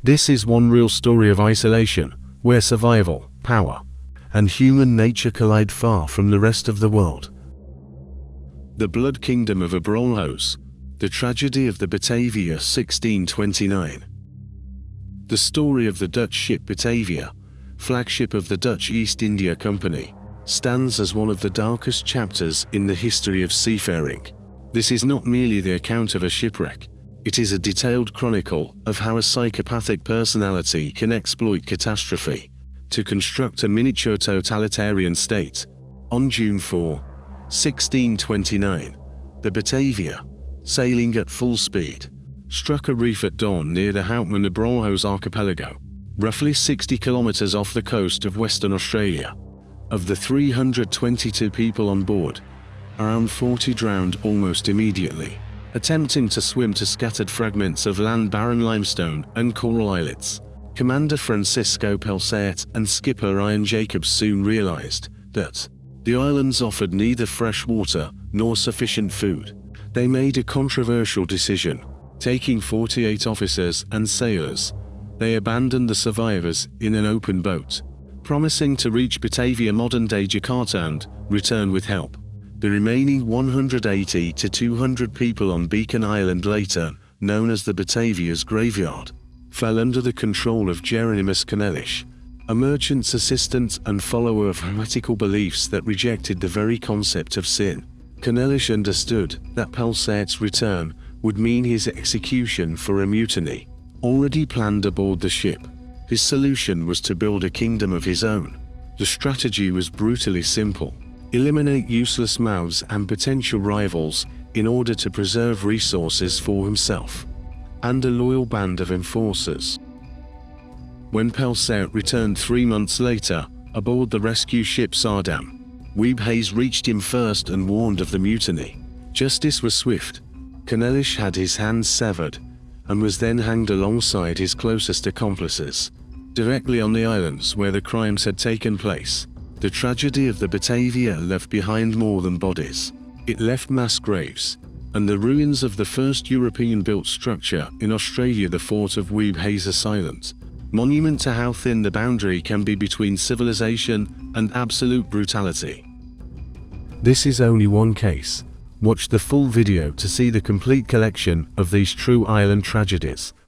This is one real story of isolation, where survival, power, and human nature collide far from the rest of the world. The Blood Kingdom of Abrolhos, the tragedy of the Batavia 1629. The story of the Dutch ship Batavia, flagship of the Dutch East India Company, stands as one of the darkest chapters in the history of seafaring. This is not merely the account of a shipwreck. It is a detailed chronicle of how a psychopathic personality can exploit catastrophe to construct a miniature totalitarian state. On June 4, 1629, the Batavia, sailing at full speed, struck a reef at dawn near the Houtman Abrolhos archipelago, roughly 60 kilometers off the coast of Western Australia. Of the 322 people on board, around 40 drowned almost immediately, attempting to swim to scattered fragments of land, barren limestone and coral islets. Commander Francisco Pelsaert and skipper Ian Jacobs soon realized that the islands offered neither fresh water nor sufficient food. They made a controversial decision. Taking 48 officers and sailors, they abandoned the survivors in an open boat, promising to reach Batavia, modern-day Jakarta, and return with help. The remaining 180 to 200 people on Beacon Island, later known as the Batavia's graveyard, fell under the control of Jeronimus Canelish, a merchant's assistant and follower of heretical beliefs that rejected the very concept of sin. Canelish understood that Pelsaert's return would mean his execution for a mutiny already planned aboard the ship. His solution was to build a kingdom of his own. The strategy was brutally simple: eliminate useless mouths and potential rivals in order to preserve resources for himself and a loyal band of enforcers. When Pelsaert returned 3 months later, aboard the rescue ship Sardam, Weeb Hayes reached him first and warned of the mutiny. Justice was swift. Canelish had his hands severed and was then hanged alongside his closest accomplices, directly on the islands where the crimes had taken place. The tragedy of the Batavia left behind more than bodies. It left mass graves and the ruins of the first European-built structure in Australia, the fort of Weeb Hayes, a silent monument to how thin the boundary can be between civilization and absolute brutality. This is only one case. Watch the full video to see the complete collection of these true island tragedies.